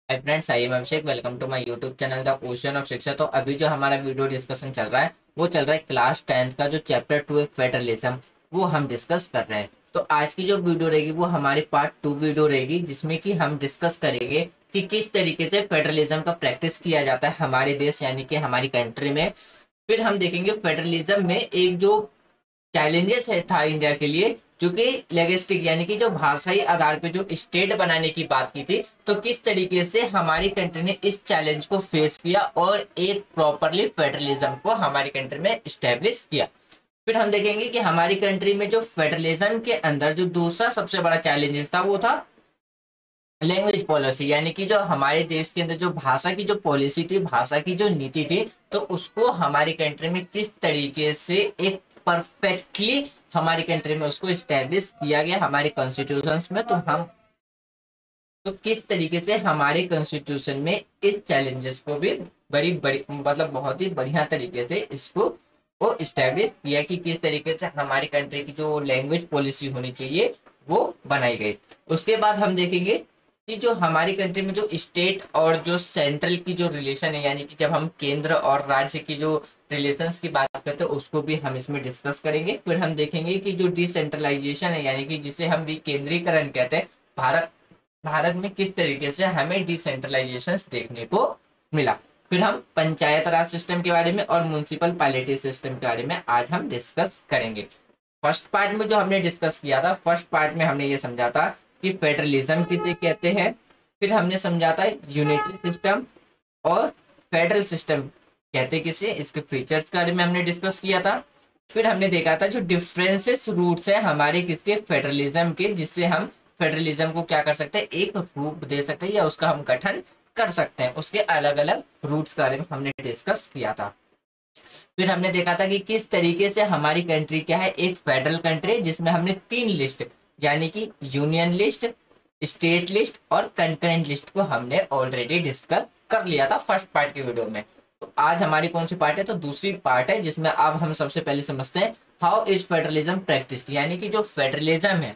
Hi friends, I am Abhishek. Welcome to my YouTube channel the question of Shiksha. तो अभी जो हमारा वीडियो डिस्कशन चल रहा है वो चल रहा है क्लास 10th का जो चैप्टर 2 है फेडरलिज्म, वो हम डिस्कस कर रहे हैं। तो आज की जो वीडियो रहेगी वो हमारी पार्ट 2 वीडियो रहेगी, जिसमें कि हम डिस्कस करेंगे कि किस तरीके से फेडरलिज्म का प्रैक्टिस किया जाता है हमारे देश यानी कि हमारी कंट्री में। फिर हम देखेंगे फेडरलिज्म में एक जो चैलेंजेस है था इंडिया के लिए, जो कि लेगिस्टिक यानी कि जो भाषाई आधार पे जो स्टेट बनाने की बात की थी, तो किस तरीके से हमारी कंट्री ने इस चैलेंज को फेस किया और एक प्रॉपरली फेडरलिज्म को हमारी कंट्री में स्टेब्लिश किया। फिर हम देखेंगे कि हमारी कंट्री में जो फेडरलिज्म के अंदर जो दूसरा सबसे बड़ा चैलेंजेस था वो था लैंग्वेज पॉलिसी, यानी कि जो हमारे देश के अंदर जो भाषा की जो पॉलिसी थी, भाषा की जो नीति थी, तो उसको हमारी कंट्री में किस तरीके से एक परफेक्टली हमारी कंट्री में उसको स्टैब्लिश किया गया हमारे कॉन्स्टिट्यूशंस में। तो किस तरीके से हमारे कॉन्स्टिट्यूशन में इस चैलेंजेस को भी बड़ी बड़ी मतलब बहुत ही बढ़िया तरीके से इसको वो स्टैब्लिश किया कि किस तरीके से हमारी कंट्री की जो लैंग्वेज पॉलिसी होनी चाहिए वो बनाई गई। उसके बाद हम देखेंगे कि जो हमारी कंट्री में जो स्टेट और जो सेंट्रल की जो रिलेशन है, यानी कि जब हम केंद्र और राज्य की जो रिलेशंस की बात करते हैं उसको भी हम इसमें डिस्कस करेंगे। फिर हम देखेंगे कि जो डिसेंट्रलाइजेशन है, यानी कि जिसे हम विकेंद्रीकरण कहते हैं, भारत भारत में किस तरीके से हमें डिसेंट्रलाइजेशन देखने को मिला। फिर हम पंचायत राज सिस्टम के बारे में और म्युनिसिपल पायलटी सिस्टम के बारे में आज हम डिस्कस करेंगे। फर्स्ट पार्ट में जो हमने डिस्कस किया था, फर्स्ट पार्ट में हमने ये समझा था कि फेडरलिज्म किसे कहते हैं। फिर हमने समझा था यूनिटरी सिस्टम और फेडरल सिस्टम कहते किसे, इसके फीचर्स के बारे में हमने डिस्कस किया था। फिर हमने देखा था जो डिफरेंसेस रूट्स है हमारे किसके, फेडरलिज्म के, जिससे हम फेडरलिज्म को क्या कर सकते हैं, एक रूप दे सकते हैं या उसका हम गठन कर सकते हैं। उसके अलग अलग रूट्स के बारे में हमने डिस्कस किया था। फिर हमने देखा था कि किस तरीके से हमारी कंट्री क्या है, एक फेडरल कंट्री, जिसमें हमने 3 लिस्ट यानी कि यूनियन लिस्ट, स्टेट लिस्ट और कंकरेंट लिस्ट को हमने ऑलरेडी डिस्कस कर लिया था फर्स्ट पार्ट की वीडियो में। तो आज हमारी कौन सी पार्ट है, तो दूसरी पार्ट है, जिसमें अब हम सबसे पहले समझते हैं हाउ इज फेडरलिज्म प्रैक्टिस्ड, यानी कि जो फेडरलिज्म है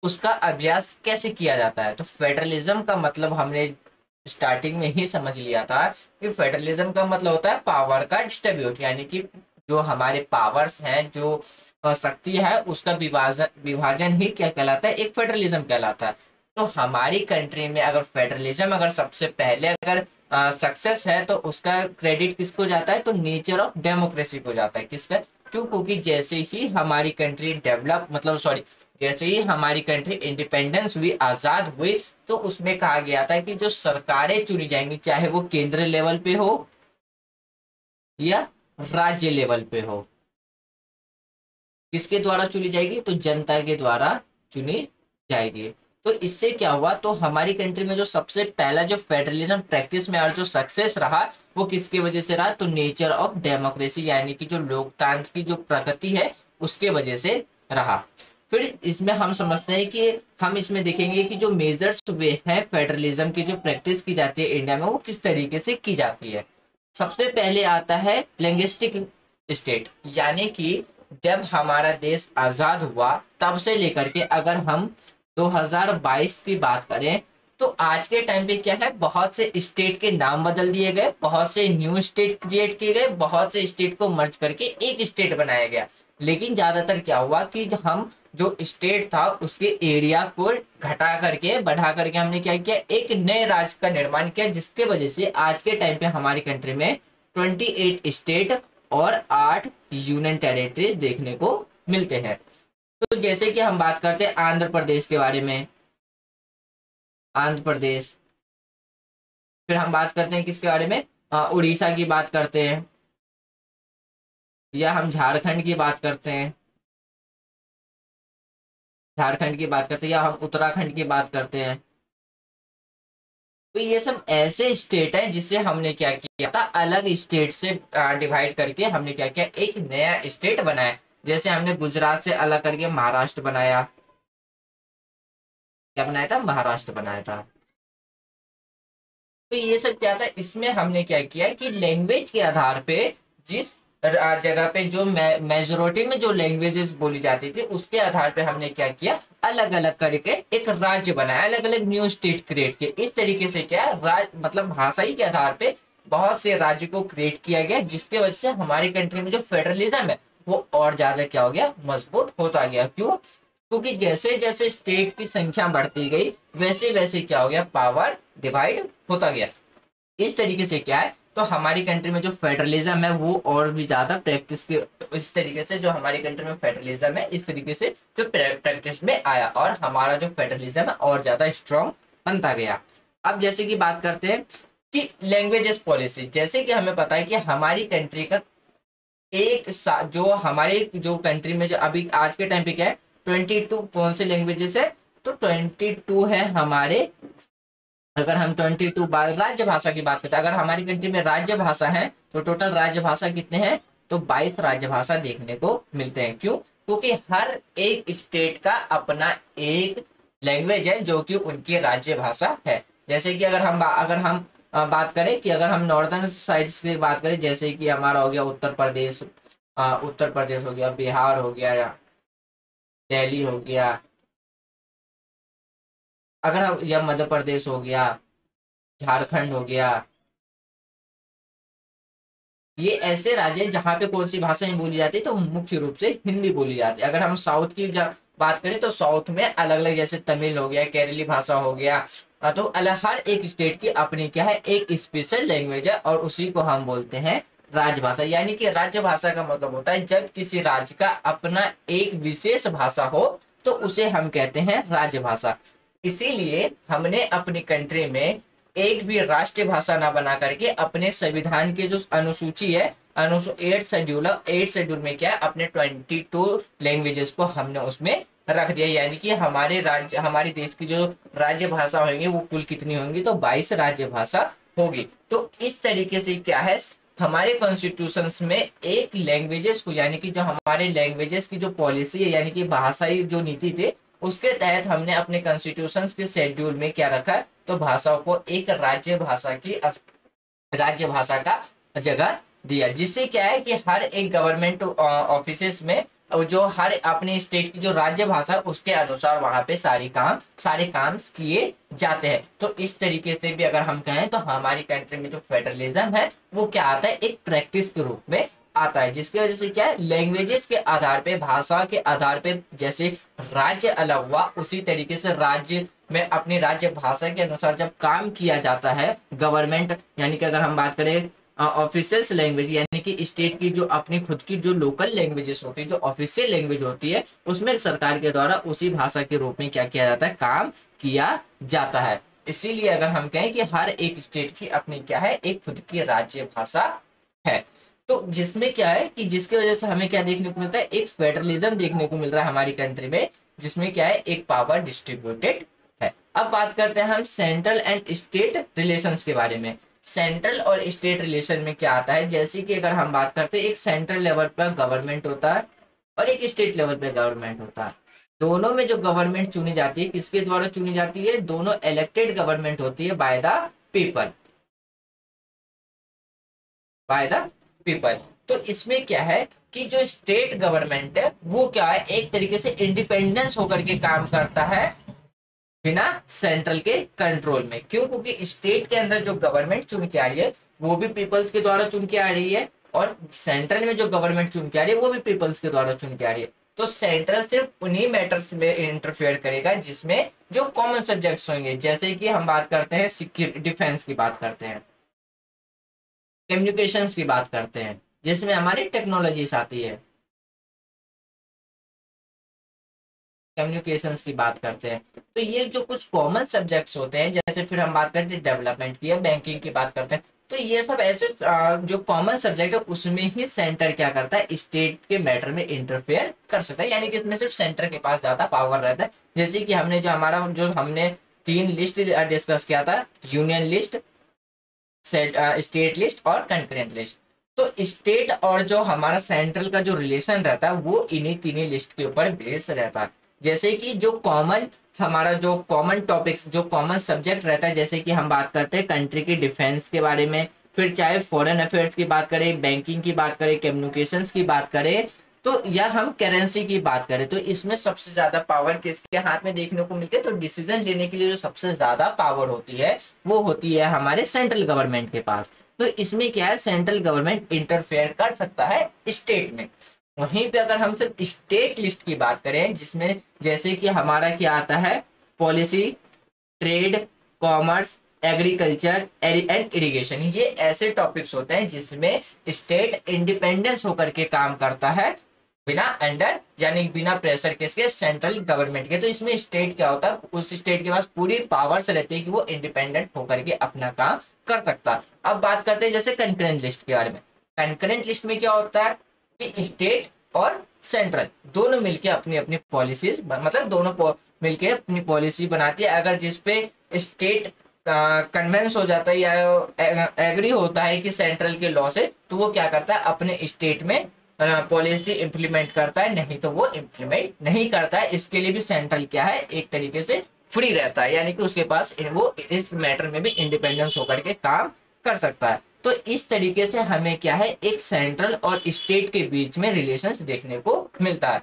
उसका अभ्यास कैसे किया जाता है। तो फेडरलिज्म का मतलब हमने स्टार्टिंग में ही समझ लिया था कि फेडरलिज्म का मतलब होता है पावर का डिस्ट्रीब्यूट, यानी कि जो हमारे पावर्स हैं, जो शक्ति है, उसका विभाजन विभाजन ही क्या कहलाता है, एक फेडरलिज्म कहलाता है। तो हमारी कंट्री में अगर फेडरलिज्म अगर सबसे पहले अगर सक्सेस है तो उसका क्रेडिट किसको जाता है, तो नेचर ऑफ डेमोक्रेसी को जाता है। किसका, क्यों, क्योंकि जैसे ही हमारी कंट्री डेवलप मतलब सॉरी जैसे ही हमारी कंट्री इंडिपेंडेंस हुई, आजाद हुई, तो उसमें कहा गया था कि जो सरकारें चुनी जाएंगी, चाहे वो केंद्र लेवल पे हो या राज्य लेवल पे हो, किसके द्वारा चुनी जाएगी, तो जनता के द्वारा चुनी जाएगी। तो इससे क्या हुआ, तो हमारी कंट्री में जो सबसे पहला जो फेडरलिज्म प्रैक्टिस में और जो सक्सेस रहा वो किसके वजह से रहा, तो नेचर ऑफ डेमोक्रेसी, यानी कि जो लोकतंत्र की जो प्रकृति है उसके वजह से रहा। फिर इसमें हम समझते हैं कि हम इसमें देखेंगे कि जो मेजर्स वे हैं फेडरलिज्म की जो प्रैक्टिस की जाती है इंडिया में, वो किस तरीके से की जाती है। सबसे पहले आता है लिंग्विस्टिक स्टेट, यानी कि जब हमारा देश आजाद हुआ तब से लेकर के अगर हम 2022 की बात करें, तो आज के टाइम पे क्या है, बहुत से स्टेट के नाम बदल दिए गए, बहुत से न्यू स्टेट क्रिएट किए गए, बहुत से स्टेट को मर्ज करके एक स्टेट बनाया गया। लेकिन ज्यादातर क्या हुआ कि हम जो स्टेट था उसके एरिया को घटा करके बढ़ा करके हमने क्या किया, एक नए राज्य का निर्माण किया, जिसके वजह से आज के टाइम पे हमारी कंट्री में 28 स्टेट और 8 यूनियन टेरिटरीज देखने को मिलते हैं। तो जैसे कि हम बात करते हैं आंध्र प्रदेश के बारे में, आंध्र प्रदेश। फिर हम बात करते हैं किसके बारे में, उड़ीसा की बात करते हैं, या हम झारखंड की बात करते हैं, झारखंड की बात करते हैं, या हम उत्तराखंड की बात करते हैं। तो ये सब ऐसे स्टेट है जिसे हमने क्या किया था, अलग स्टेट से डिवाइड करके हमने क्या किया, एक नया स्टेट बनाया। जैसे हमने गुजरात से अलग करके महाराष्ट्र बनाया, क्या बनाया था, महाराष्ट्र बनाया था। तो ये सब क्या था, इसमें हमने क्या किया कि लैंग्वेज के आधार पे जिस जगह पे जो मेजोरिटी में जो लैंग्वेजेस बोली जाती थी उसके आधार पे हमने क्या किया, अलग अलग करके एक राज्य बनाया, अलग अलग न्यू स्टेट क्रिएट किए। इस तरीके से क्या मतलब भाषाई के आधार पे बहुत से राज्य को क्रिएट किया गया, जिसके वजह से हमारी कंट्री में जो फेडरलिज्म है वो और ज्यादा क्या हो गया, मजबूत होता गया। क्यों? क्योंकि जैसे जैसे स्टेट की संख्या बढ़ती गई वैसे वैसे क्या हो गया, पावर डिवाइड होता गया। इस तरीके से क्या है, तो हमारी कंट्री में जो फेडरलिज्म है वो और भी ज्यादा प्रैक्टिस के, इस तरीके से जो हमारी कंट्री में फेडरलिज्म है इस तरीके से जो प्रैक्टिस में आया और हमारा जो फेडरलिज्म है और ज्यादा स्ट्रॉन्ग बनता गया। अब जैसे कि बात करते हैं कि लैंग्वेजेस पॉलिसी, जैसे कि हमें पता है कि हमारी कंट्री का जो हमारे जो कंट्री में जो अभी आज के टाइम पे क्या है, 22 कौन से लैंग्वेजेस है, तो 22 है हमारे। अगर हम 22 राज्य भाषा की बात करते हैं, अगर हमारी कंट्री में राज्य भाषा है तो टोटल राज्य भाषा कितने हैं, तो 22 राज्य भाषा देखने को मिलते हैं। क्यों? क्योंकि हर एक स्टेट का अपना एक लैंग्वेज है जो कि उनकी राज्य भाषा है। जैसे कि अगर हम बात करें कि अगर हम नॉर्दर्न साइड्स की बात करें, जैसे कि हमारा हो गया उत्तर प्रदेश हो गया, बिहार हो गया, दिल्ली हो गया, अगर हम या मध्य प्रदेश हो गया, झारखंड हो गया, ये ऐसे राज्य हैं जहाँ पे कौन सी भाषाएं बोली जाती है, तो मुख्य रूप से हिंदी बोली जाती है। अगर हम साउथ की बात करें तो साउथ में अलग अलग, जैसे तमिल हो गया, केरली भाषा हो गया, तो अलग हर एक स्टेट की अपनी क्या है, एक स्पेशल लैंग्वेज है और उसी को हम बोलते हैं राजभाषा। यानी कि राज्य भाषा का मतलब होता है जब किसी राज्य का अपना एक विशेष भाषा हो तो उसे हम कहते हैं राजभाषा। इसीलिए हमने अपनी कंट्री में एक भी राष्ट्रीय भाषा ना बना करके अपने संविधान के जो अनुसूची है, 8 शेड्यूल में क्या है, अपने 22 लैंग्वेजेस को हमने उसमें रख दिया। यानी कि हमारे देश की जो राज्य भाषा होंगी वो कुल कितनी होंगी, तो 22 राज्य भाषा होगी। तो इस तरीके से क्या है, हमारे कॉन्स्टिट्यूशंस में एक लैंग्वेजेस को, यानी कि जो हमारे लैंग्वेजेस की जो पॉलिसी है, यानी कि भाषाई जो नीति थे, उसके तहत हमने अपने कॉन्स्टिट्यूशंस के शेड्यूल में क्या रखा है, तो भाषाओं को एक राज्य भाषा का जगह दिया। जिससे क्या है कि हर एक गवर्नमेंट ऑफिसेस में जो हर अपने स्टेट की जो राज्य भाषा उसके अनुसार वहां पे सारे काम किए जाते हैं। तो इस तरीके से भी अगर हम कहें तो हमारी कंट्री में जो फेडरलिज्म है वो क्या आता है, एक प्रैक्टिस के रूप में आता है, जिसकी वजह से क्या है, लैंग्वेजेस के आधार पे, भाषा के आधार पे जैसे राज्य अलग हुआ उसी तरीके से राज्य में अपनी राज्य भाषा के अनुसार जब काम किया जाता है गवर्नमेंट, यानी कि अगर हम बात करें ऑफिशियल्स लैंग्वेज, यानी कि स्टेट की जो अपनी खुद की जो लोकल लैंग्वेजेस होती है, जो ऑफिशियल लैंग्वेज होती है, उसमें सरकार के द्वारा उसी भाषा के रूप में क्या किया जाता है, काम किया जाता है। इसीलिए अगर हम कहें कि हर एक स्टेट की अपनी क्या है, एक खुद की राज्य भाषा है। तो जिसमें क्या है कि जिसकी वजह से हमें क्या देखने को मिलता है, एक फेडरलिज्म देखने को मिल रहा है हमारी कंट्री में, जिसमें क्या है, एक पावर डिस्ट्रीब्यूटेड है। अब बात करते हैं हम सेंट्रल एंड स्टेट रिलेशंस के बारे में। सेंट्रल और स्टेट रिलेशन में क्या आता है, जैसे कि अगर हम बात करते हैं, एक सेंट्रल लेवल पर गवर्नमेंट होता है और एक स्टेट लेवल पे गवर्नमेंट होता है। दोनों में जो गवर्नमेंट चुनी जाती है, किसके द्वारा चुनी जाती है, दोनों इलेक्टेड गवर्नमेंट होती है by the people, by the people. तो इसमें क्या है कि जो स्टेट गवर्नमेंट है वो क्या है, एक तरीके से इंडिपेंडेंस होकर के काम करता है बिना सेंट्रल के कंट्रोल में। क्यों? क्योंकि स्टेट के अंदर जो गवर्नमेंट चुन के आ रही है वो भी पीपल्स के द्वारा चुन के आ रही है और सेंट्रल में जो गवर्नमेंट चुन के आ रही है वो भी पीपल्स के द्वारा चुन के आ रही है। तो सेंट्रल सिर्फ उन्हीं मैटर्स में इंटरफेयर करेगा जिसमें जो कॉमन सब्जेक्ट्स होंगे, जैसे कि हम बात करते हैं सिक्योरिटी डिफेंस की बात करते हैं, कम्युनिकेशंस की बात करते हैं, जिसमें हमारी टेक्नोलॉजीज आती है, कम्युनिकेशंस की बात करते हैं। तो ये जो कुछ कॉमन सब्जेक्ट्स होते हैं, जैसे फिर हम बात करते हैं डेवलपमेंट की या बैंकिंग की बात करते हैं, तो ये सब ऐसे जो कॉमन सब्जेक्ट है उसमें ही सेंटर क्या करता है, स्टेट के मैटर में इंटरफेयर कर सकता है। यानी कि इसमें सिर्फ सेंटर के पास ज्यादा पावर रहता है। जैसे कि हमने 3 लिस्ट डिस्कस किया था, यूनियन लिस्ट, स्टेट लिस्ट और कंकरेंट लिस्ट। तो स्टेट और जो हमारा सेंट्रल का जो रिलेशन रहता है वो इन्हीं 3 लिस्ट के ऊपर बेस रहता है। जैसे कि जो कॉमन टॉपिक्स, जो कॉमन सब्जेक्ट रहता है, जैसे कि हम बात करते हैं कंट्री की डिफेंस के बारे में, फिर चाहे फॉरेन अफेयर्स की बात करें, बैंकिंग की बात करें, कम्युनिकेशंस की बात करें, तो या हम करेंसी की बात करें, तो इसमें सबसे ज्यादा पावर किसके हाथ में देखने को मिलती है? तो डिसीजन लेने के लिए जो सबसे ज्यादा पावर होती है वो होती है हमारे सेंट्रल गवर्नमेंट के पास। तो इसमें क्या है, सेंट्रल गवर्नमेंट इंटरफेयर कर सकता है स्टेट में। वहीं पे अगर हम सिर्फ स्टेट लिस्ट की बात करें, जिसमें जैसे कि हमारा क्या आता है, policy, trade, commerce, agriculture and irrigation, ये ऐसे टॉपिक्स होते हैं जिसमें स्टेट इंडिपेंडेंस होकर के काम करता है, बिना अंडर यानी बिना प्रेशर किसके, सेंट्रल गवर्नमेंट के। तो इसमें स्टेट क्या होता है, उस स्टेट के पास पूरी पावर्स रहती है कि वो इंडिपेंडेंट होकर के अपना काम कर सकता है। अब बात करते हैं जैसे कंकरेंट लिस्ट के बारे में। कंकरेंट लिस्ट में क्या होता है कि स्टेट और सेंट्रल दोनों मिलके अपनी अपनी पॉलिसीज, मतलब दोनों मिलके अपनी पॉलिसी बनाती है। अगर जिसपे स्टेट कन्वेंस हो जाता है या एग्री होता है कि सेंट्रल के लॉ से, तो वो क्या करता है, अपने स्टेट में पॉलिसी इंप्लीमेंट करता है, नहीं तो वो इंप्लीमेंट नहीं करता है। इसके लिए भी सेंट्रल क्या है, एक तरीके से फ्री रहता है, यानी कि उसके पास वो इस मैटर में भी इंडिपेंडेंस होकर के काम कर सकता है। तो इस तरीके से हमें क्या है, एक सेंट्रल और स्टेट के बीच में रिलेशंस देखने को मिलता है।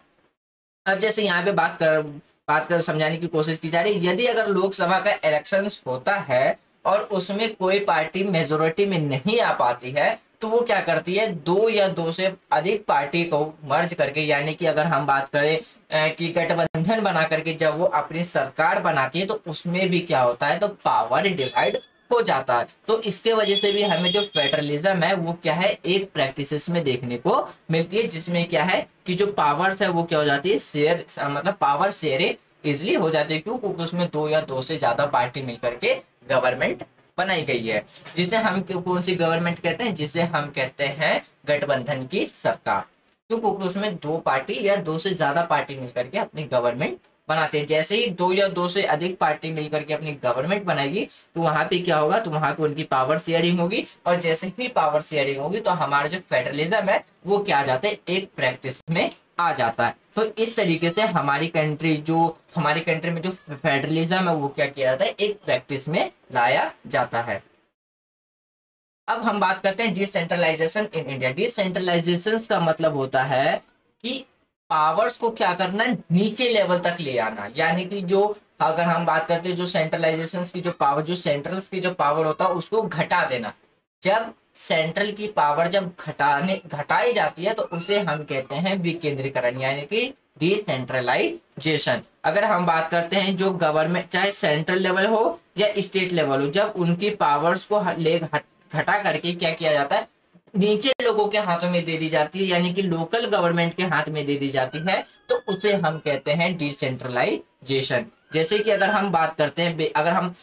अब जैसे यहाँ पे बात कर समझाने की कोशिश की जा रही है, यदि अगर लोकसभा का इलेक्शंस होता है और उसमें कोई पार्टी मेजोरिटी में नहीं आ पाती है, तो वो क्या करती है, दो या दो से अधिक पार्टी को मर्ज करके, यानी कि अगर हम बात करें कि गठबंधन बना करके जब वो अपनी सरकार बनाती है, तो उसमें भी क्या होता है, तो पावर डिवाइड हो जाता है। तो इसके वजह से भी हमें जो फेडरलिज्म है वो क्या है, एक प्रैक्टिसेस में देखने को मिलती है, जिसमें क्या है कि जो पावर्स है वो क्या हो जाती है, शेयर, मतलब पावर शेयर इजिली हो जाती है। क्यों? क्योंकि उसमें दो या दो से ज्यादा पार्टी मिलकर के गवर्नमेंट बनाई गई है, जिसे हम कौन सी गवर्नमेंट कहते हैं, जिसे हम कहते हैं गठबंधन की सरकार। क्यों? क्योंकि उसमें दो पार्टी या दो से ज्यादा पार्टी मिलकर के अपनी गवर्नमेंट बनाते हैं। जैसे ही दो या दो से अधिक पार्टी मिलकर के अपनी गवर्नमेंट बनाएगी, तो वहां पे क्या होगा, तो वहां पे उनकी पावर शेयरिंग होगी, और जैसे ही पावर शेयरिंग होगी तो हमारा जो फेडरलिज्म है वो क्या आ जाता है, एक प्रैक्टिस में आ जाता है। तो इस तरीके से हमारी कंट्री में जो फेडरलिज्म है वो क्या किया जाता है, एक प्रैक्टिस में लाया जाता है। अब हम बात करते हैं डिसेंट्रलाइजेशन इन इंडिया। डिसेंट्रलाइजेशन का मतलब होता है कि पावर्स को क्या करना, नीचे लेवल तक ले आना, यानी कि जो अगर हम बात करते हैं जो सेंट्रलाइजेशन की जो पावर, जो सेंट्रल्स की जो पावर होता है उसको घटा देना। जब सेंट्रल की पावर जब घटाई जाती है तो उसे हम कहते हैं विकेंद्रीकरण, यानी कि डिसेंट्रलाइजेशन। अगर हम बात करते हैं जो गवर्नमेंट, चाहे सेंट्रल लेवल हो या स्टेट लेवल हो, जब उनकी पावर्स को घटा करके क्या किया जाता है, नीचे लोगों के हाथों में दे दी जाती है, यानी कि लोकल गवर्नमेंट के हाथ में दे दी जाती है, तो उसे हम कहते हैं डिसेंट्रलाइजेशन। जैसे कि अगर हम बात करते हैं, अगर हम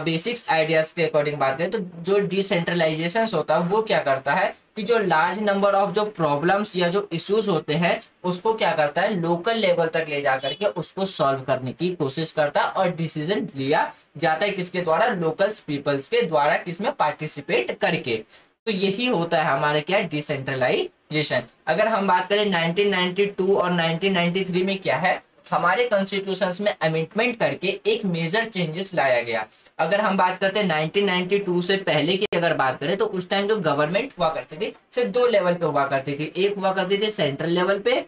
बेसिक्स आइडियाज के अकॉर्डिंग बात करें, तो जो डिसेंट्रलाइजेशन होता है वो क्या करता है कि जो लार्ज नंबर ऑफ जो प्रॉब्लम्स या जो इश्यूज होते हैं उसको क्या करता है, लोकल लेवल तक ले जा करके उसको सॉल्व करने की कोशिश करता है, और डिसीजन लिया जाता है किसके द्वारा, लोकल पीपल्स के द्वारा, किसमें, पार्टिसिपेट करके। तो यही होता है हमारे क्या, डिसेंट्रलाइजेशन। अगर हम बात करें 1992 और 1993 में क्या है, हमारे कॉन्स्टिट्यूशंस में अमेंडमेंट करके एक मेजर चेंजेस लाया गया। अगर हम बात करते हैं 1992 से पहले की अगर बात करें, तो उस टाइम जो गवर्नमेंट हुआ करती थी सिर्फ दो लेवल पे हुआ करती थी, एक हुआ करती थी सेंट्रल लेवल पे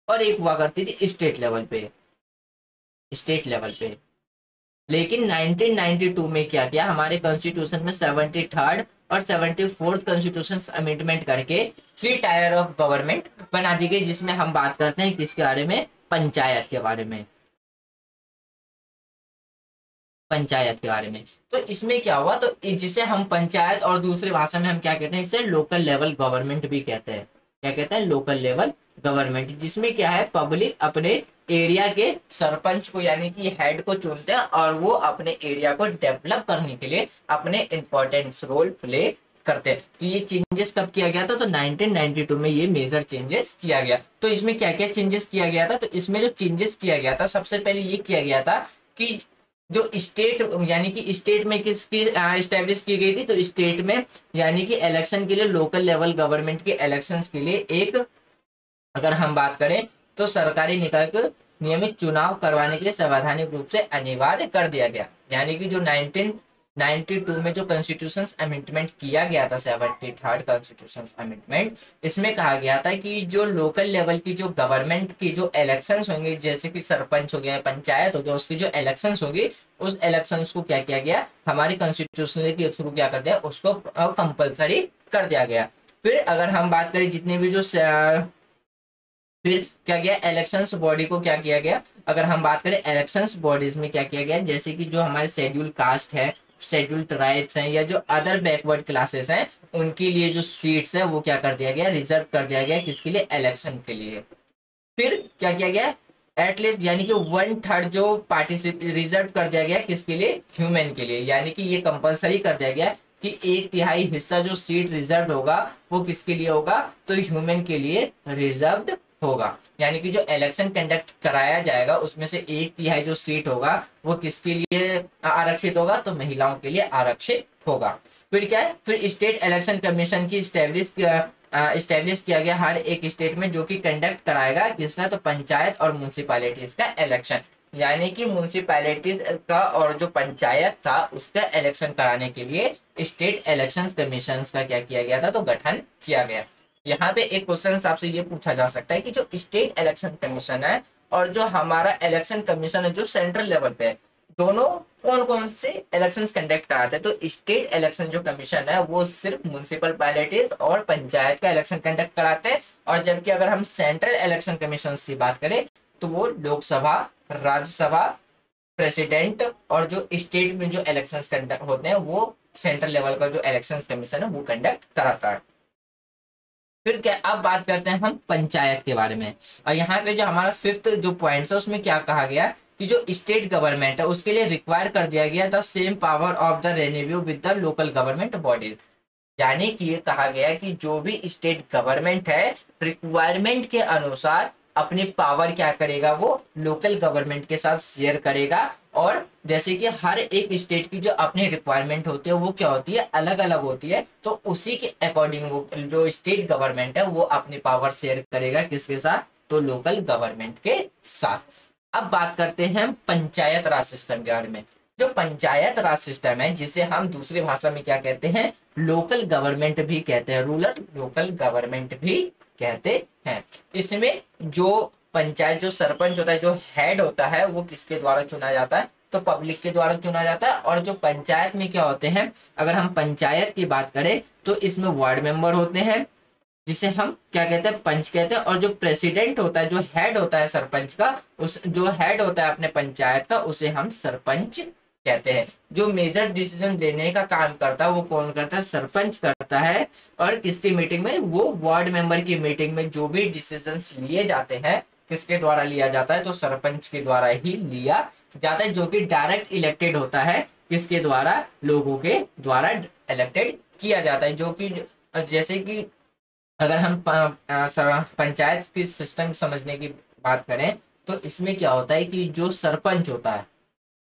और एक हुआ करती थी स्टेट लेवल पे। लेकिन 1992 में क्या किया, हमारे कॉन्स्टिट्यूशन में 73rd और 74th कॉन्स्टिट्यूशन अमेंडमेंट करके 3 टायर ऑफ गवर्नमेंट बना दी गई, जिसमें हम बात करते हैं किसके बारे में, पंचायत के बारे में। तो इसमें क्या हुआ, तो जिसे हम पंचायत, और दूसरी भाषा में हम क्या कहते हैं, इसे लोकल लेवल गवर्नमेंट भी कहते हैं। क्या कहते हैं, लोकल लेवल गवर्नमेंट, जिसमें क्या है, पब्लिक अपने एरिया के सरपंच को यानी कि हेड को चुनते हैं, और वो अपने एरिया को डेवलप करने के लिए अपने इंपॉर्टेंट रोल प्ले करते हैं। तो ये चेंजेस कब किया गया था, तो 1992 में ये मेजर चेंजेस किया गया। तो इसमें क्या क्या चेंजेस किया गया था, तो इसमें जो चेंजेस किया गया था, सबसे पहले ये किया गया था कि जो स्टेट, यानी कि स्टेट में किसकी एस्टेब्लिश की गई थी, तो स्टेट में यानी कि इलेक्शन के लिए, लोकल लेवल गवर्नमेंट के इलेक्शंस के लिए एक, अगर हम बात करें तो सरकारी निकाय को नियमित चुनाव करवाने के लिए संवैधानिक रूप से अनिवार्य कर दिया गया। यानी कि जो 92 में जो कॉन्स्टिट्यूशन अमेंडमेंट किया गया था, 73rd कॉन्स्टिट्यूशन अमेंडमेंट, इसमें कहा गया था कि जो लोकल लेवल की जो गवर्नमेंट की जो इलेक्शंस होंगे, जैसे कि सरपंच हो गया, पंचायत हो गया, उसकी जो इलेक्शंस होंगी, उस इलेक्शंस को क्या किया गया, हमारी कॉन्स्टिट्यूशन के थ्रू क्या कर दिया, उसको कंपल्सरी कर दिया गया। फिर अगर हम बात करें जितने भी जो फिर क्या गया, इलेक्शंस बॉडी को क्या किया गया, अगर हम बात करें इलेक्शंस बॉडीज में क्या किया गया, जैसे कि जो हमारे शेड्यूल कास्ट है, शेड्यूल ट्राइब्स हैं, या जो अदर बैकवर्ड क्लासेस हैं, उनके लिए जो सीट्स है वो क्या कर दिया गया, रिजर्व कर दिया गया, किसके लिए, इलेक्शन के लिए। फिर क्या किया गया, एटलीस्ट यानी कि 1/3 जो पार्टिसिपेट रिजर्व कर दिया गया, किसके लिए, ह्यूमन के लिए, यानी कि ये कंपलसरी कर दिया गया कि 1/3 हिस्सा जो सीट रिजर्व होगा वो किसके लिए होगा, तो ह्यूमन के लिए रिजर्व होगा। यानी कि जो इलेक्शन कंडक्ट कराया जाएगा उसमें से 1/3 जो सीट होगा वो किसके लिए आरक्षित होगा, तो महिलाओं के लिए आरक्षित होगा। फिर क्या है, फिर स्टेट इलेक्शन कमीशन की स्टैब्लिश किया गया हर एक स्टेट में, जो कि कंडक्ट कराएगा किसका, तो पंचायत और म्यूनिसिपैलिटीज का इलेक्शन। यानी कि म्यूनिसिपैलिटीज का और जो पंचायत था उसका इलेक्शन कराने के लिए स्टेट इलेक्शन कमीशन का क्या किया गया था, तो गठन किया गया। यहाँ पे एक क्वेश्चन आपसे ये पूछा जा सकता है कि जो स्टेट इलेक्शन कमीशन है और जो हमारा इलेक्शन कमीशन है जो सेंट्रल लेवल पे है, दोनों कौन कौन से इलेक्शंस कंडक्ट कराते हैं, तो स्टेट इलेक्शन जो कमीशन है वो सिर्फ म्युनिसिपल पैलेटिस और पंचायत का इलेक्शन कंडक्ट कराते हैं, और जबकि अगर हम सेंट्रल इलेक्शन कमीशन की बात करें तो वो लोकसभा, राज्यसभा, प्रेसिडेंट और जो स्टेट में जो इलेक्शन कंडक्ट होते हैं वो सेंट्रल लेवल का जो इलेक्शन कमीशन है वो कंडक्ट कराता है। फिर क्या, अब बात करते हैं हम पंचायत के बारे में, और यहाँ पे जो हमारा 5th जो पॉइंट है उसमें क्या कहा गया कि जो स्टेट गवर्नमेंट है उसके लिए रिक्वायर कर दिया गया the same power of the revenue with the local government bodies. यानी कि ये कहा गया कि जो भी स्टेट गवर्नमेंट है रिक्वायरमेंट के अनुसार अपनी पावर क्या करेगा, वो लोकल गवर्नमेंट के साथ शेयर करेगा। और जैसे कि हर एक स्टेट की जो अपनी रिक्वायरमेंट होती है वो क्या होती है, अलग अलग होती है, तो उसी के अकॉर्डिंग वो जो स्टेट गवर्नमेंट है वो अपनी पावर शेयर करेगा किसके साथ, तो लोकल गवर्नमेंट के साथ। अब बात करते हैं पंचायत राज सिस्टम के बारे में। जो पंचायत राज सिस्टम है जिसे हम दूसरी भाषा में क्या कहते हैं, लोकल गवर्नमेंट भी कहते हैं, रूरल लोकल गवर्नमेंट भी कहते हैं। इसमें जो पंचायत जो सरपंच होता है, जो हेड होता है, वो किसके द्वारा चुना जाता है, तो पब्लिक के द्वारा चुना जाता है। और जो पंचायत में क्या होते हैं, अगर हम पंचायत की बात करें तो इसमें वार्ड मेंबर होते हैं जिसे हम क्या कहते हैं, पंच कहते हैं। और जो प्रेसिडेंट होता है, जो हेड होता है सरपंच का, उस जो हेड होता है अपने पंचायत का, उसे हम सरपंच कहते हैं। जो मेजर डिसीजन लेने का काम करता है वो कौन करता है, सरपंच करता है। और किसकी मीटिंग में, वो वार्ड मेंबर की मीटिंग में जो भी डिसीजंस लिए जाते हैं किसके द्वारा लिया जाता है, तो सरपंच के द्वारा ही लिया जाता है, जो कि डायरेक्ट इलेक्टेड होता है, किसके द्वारा, लोगों के द्वारा इलेक्टेड किया जाता है। जो कि जैसे कि अगर हम पंचायत की सिस्टम समझने की बात करें तो इसमें क्या होता है कि जो सरपंच होता है,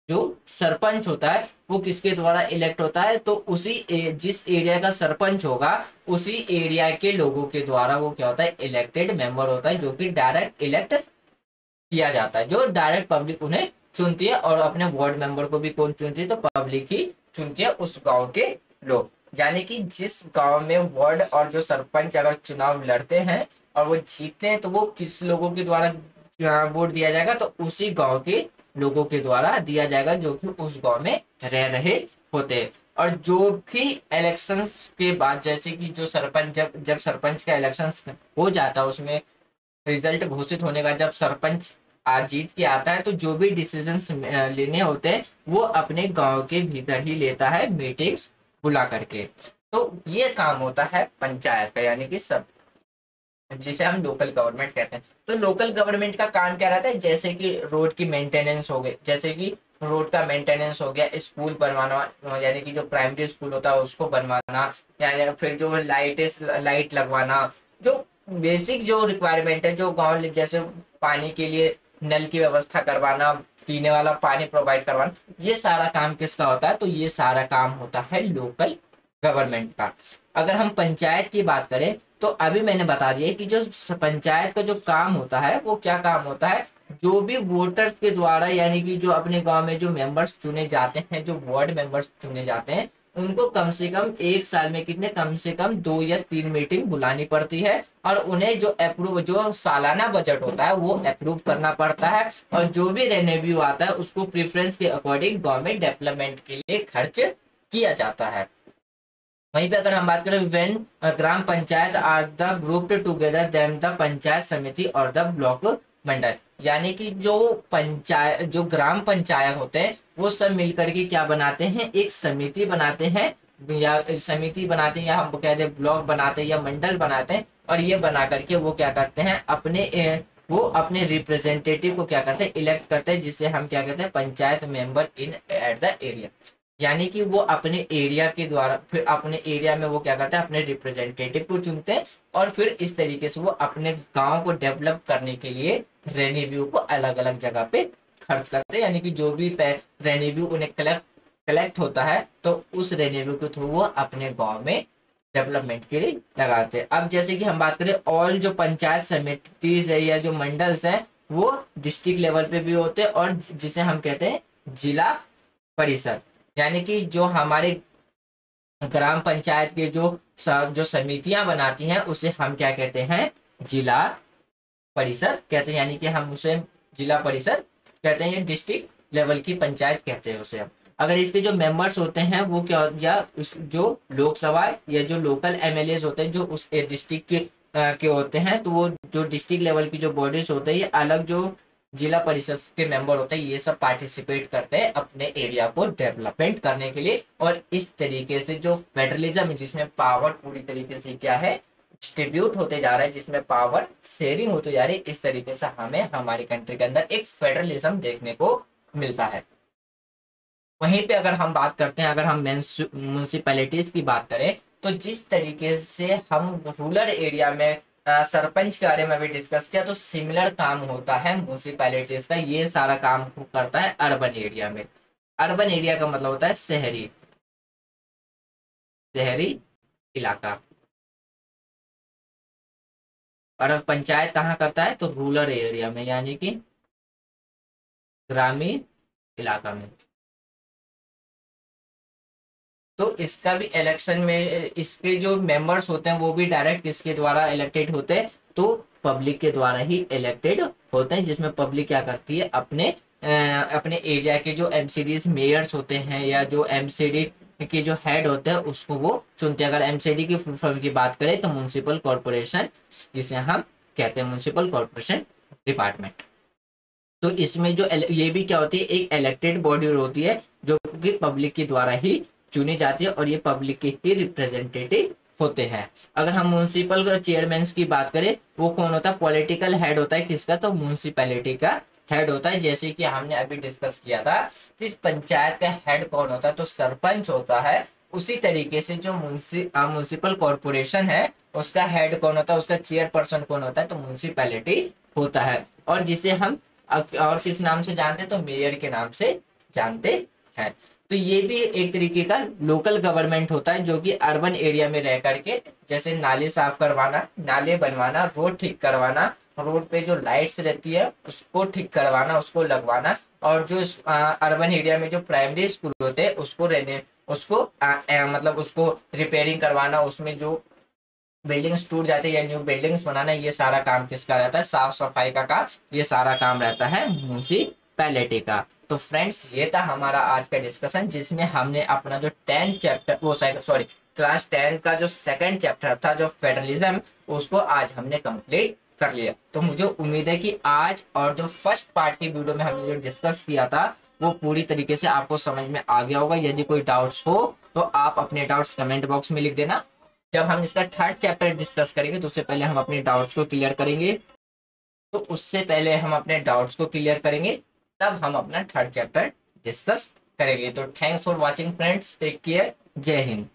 जो सरपंच होता है वो किसके द्वारा इलेक्ट होता है, तो जिस एरिया का सरपंच होगा उसी एरिया के लोगों के द्वारा वो क्या होता है, इलेक्टेड मेंबर होता है, जो कि डायरेक्ट इलेक्ट किया जाता है। जो डायरेक्ट पब्लिक उन्हें चुनती है, और अपने वार्ड मेंबर को भी कौन चुनती है, तो पब्लिक ही चुनती है, उस गाँव के लोग। यानी कि जिस गांव में वार्ड और जो सरपंच अगर चुनाव लड़ते हैं और वो जीतते हैं तो वो किस लोगों के द्वारा वोट दिया जाएगा, तो उसी गांव के लोगों के द्वारा दिया जाएगा जो कि उस गांव में रह रहे होते हैं। और जो भी इलेक्शंस के बाद, जैसे कि जो सरपंच जब सरपंच का इलेक्शन हो जाता है, उसमें रिजल्ट घोषित होने का जब सरपंच आज जीत के आता है, तो जो भी डिसीजंस लेने होते हैं वो अपने गांव के भीतर ही लेता है, मीटिंग्स बुला करके। तो ये काम होता है पंचायत का, यानी कि सब जिसे हम लोकल गवर्नमेंट कहते हैं। तो लोकल गवर्नमेंट का काम क्या रहता है, जैसे कि रोड की मेंटेनेंस हो गई, जैसे कि रोड का मेंटेनेंस हो गया, स्कूल बनवाना, यानी कि जो प्राइमरी स्कूल होता है उसको बनवाना, या फिर जो लाइट लगवाना, जो बेसिक जो रिक्वायरमेंट है, जो गाँव जैसे पानी के लिए नल की व्यवस्था करवाना, पीने वाला पानी प्रोवाइड करवाना, ये सारा काम किसका होता है, तो ये सारा काम होता है लोकल गवर्नमेंट का। अगर हम पंचायत की बात करें तो अभी मैंने बता दिया कि जो पंचायत का जो काम होता है वो क्या काम होता है, जो भी वोटर्स के द्वारा यानी कि जो अपने गांव में जो मेंबर्स चुने जाते हैं, जो वार्ड मेंबर्स चुने जाते हैं, उनको कम से कम एक साल में कितने कम से कम 2 या 3 मीटिंग बुलानी पड़ती है और उन्हें जो सालाना बजट होता है वो अप्रूव करना पड़ता है और जो भी रेवेन्यू आता है उसको प्रेफरेंस के अकॉर्डिंग गवर्नमेंट डेवलपमेंट के लिए खर्च किया जाता है। वहीं पे अगर हम बात करें when gram panchayat are the grouped together then the panchayat samiti और द ब्लॉक मंडल, यानी कि जो ग्राम पंचायत होते हैं वो सब मिलकर के क्या बनाते हैं, एक समिति बनाते हैं या हम कहते हैं ब्लॉक बनाते हैं या मंडल बनाते हैं और ये बना करके वो क्या करते हैं वो अपने रिप्रेजेंटेटिव को क्या करते हैं, इलेक्ट करते हैं, जिसे हम क्या कहते हैं panchayat member in at the area. यानी कि वो अपने एरिया के द्वारा फिर अपने एरिया में वो क्या करते हैं अपने रिप्रेजेंटेटिव को चुनते हैं और फिर इस तरीके से वो अपने गांव को डेवलप करने के लिए रेवेन्यू को अलग अलग जगह पे खर्च करते हैं। यानी कि जो भी रेवेन्यू उन्हें कलेक्ट होता है तो उस रेवेन्यू के थ्रू वो अपने गांव में डेवलपमेंट के लिए लगाते हैं। अब जैसे कि हम बात करें ऑल जो पंचायत समिति है या जो मंडल्स है वो डिस्ट्रिक्ट लेवल पे भी होते हैं और जिसे हम कहते हैं जिला परिषद, यानी कि जो हमारे ग्राम पंचायत के जो समितियां बनाती हैं उसे हम क्या कहते हैं, जिला परिषद कहते हैं। यानी कि हम उसे जिला परिषद कहते हैं, ये डिस्ट्रिक्ट लेवल की पंचायत कहते हैं उसे हम। अगर इसके जो मेंबर्स होते हैं वो क्या जो लोकसभा या जो लोकल एमएलए होते हैं जो उस डिस्ट्रिक्ट के होते हैं, तो वो जो डिस्ट्रिक्ट लेवल की जो बॉडीज होते हैं ये अलग जो जिला परिषद के मेंबर होते हैं ये सब पार्टिसिपेट करते हैं अपने एरिया को डेवलपमेंट करने के लिए। और इस तरीके से जो फेडरलिज्म जिसमें पावर पूरी तरीके से क्या है डिस्ट्रीब्यूट होते जा रहा है, जिसमें पावर शेयरिंग होती जा रही है, इस तरीके से हमें हमारी कंट्री के अंदर एक फेडरलिज्म देखने को मिलता है। वहीं पे अगर हम बात करते हैं, अगर हम म्यूनिसिपैलिटीज की बात करें तो जिस तरीके से हम रूरल एरिया में सरपंच के बारे में भी डिस्कस किया, तो सिमिलर काम होता है म्यूनिसिपैलिटीज का। ये सारा काम करता है अर्बन एरिया में। अर्बन एरिया का मतलब होता है शहरी इलाका, और पंचायत कहाँ करता है तो रूरल एरिया में, यानी कि ग्रामीण इलाका में। तो इसका भी इलेक्शन में इसके जो मेंबर्स होते हैं वो भी डायरेक्ट किसके द्वारा इलेक्टेड होते हैं, तो पब्लिक के द्वारा ही इलेक्टेड होते हैं, जिसमें पब्लिक क्या करती है अपने एरिया के जो एमसीडीज मेयर्स होते हैं या जो एमसीडी के जो हेड होते हैं उसको वो चुनते हैं। अगर एमसीडी की फुल फॉर्म की बात करें तो म्युनिसिपल कॉर्पोरेशन, जिसे हम कहते हैं म्युनिसिपल कॉर्पोरेशन डिपार्टमेंट। तो इसमें जो ये भी क्या होती है एक इलेक्टेड बॉडी होती है जो कि पब्लिक के द्वारा ही चुनी जाती है और ये पब्लिक के ही रिप्रेजेंटेटिव होते हैं। अगर हम म्युनिसिपल चेयरमैन की बात करें वो कौन होता है, पॉलिटिकल हेड होता है किसका, तो म्युनिसिपैलिटी का हेड होता है। जैसे कि हमने अभी डिस्कस किया था कि पंचायत का हेड कौन होता है, तो सरपंच होता है। उसी तरीके से जो म्युनिसिपल कॉर्पोरेशन है उसका हेड कौन होता है, उसका चेयरपर्सन कौन होता है, तो म्युनिसिपैलिटी होता है। और जिसे हम और किस नाम से जानते हैं, तो मेयर के नाम से जानते हैं। तो ये भी एक तरीके का लोकल गवर्नमेंट होता है जो कि अर्बन एरिया में रह करके, जैसे नाले साफ करवाना, नाले बनवाना, रोड ठीक करवाना, रोड पे जो लाइट्स रहती है उसको ठीक करवाना, उसको लगवाना, और जो अर्बन एरिया में जो प्राइमरी स्कूल होते हैं उसको मतलब उसको रिपेयरिंग करवाना, उसमें जो बिल्डिंग्स टूट जाती है या न्यू बिल्डिंग्स बनाना, ये सारा काम किसका रहता है, साफ सफाई का काम, ये सारा काम रहता है म्युनिसिपैलिटी का। तो फ्रेंड्स ये था हमारा आज का डिस्कशन, जिसमें हमने अपना जो 10 चैप्टर क्लास 10 का जो सेकंड चैप्टर था जो फेडरलिज्म, उसको आज हमने कंप्लीट कर लिया। तो मुझे उम्मीद है कि आज और जो फर्स्ट पार्ट की वीडियो में हमने जो डिस्कस किया था वो पूरी तरीके से आपको समझ में आ गया होगा। यदि कोई डाउट्स हो तो आप अपने डाउट्स कमेंट बॉक्स में लिख देना। जब हम इसका थर्ड चैप्टर डिस्कस करेंगे तो उससे पहले हम अपने डाउट्स को क्लियर करेंगे, तब हम अपना थर्ड चैप्टर डिस्कस करेंगे। तो thanks for watching friends, take care, Jai Hind.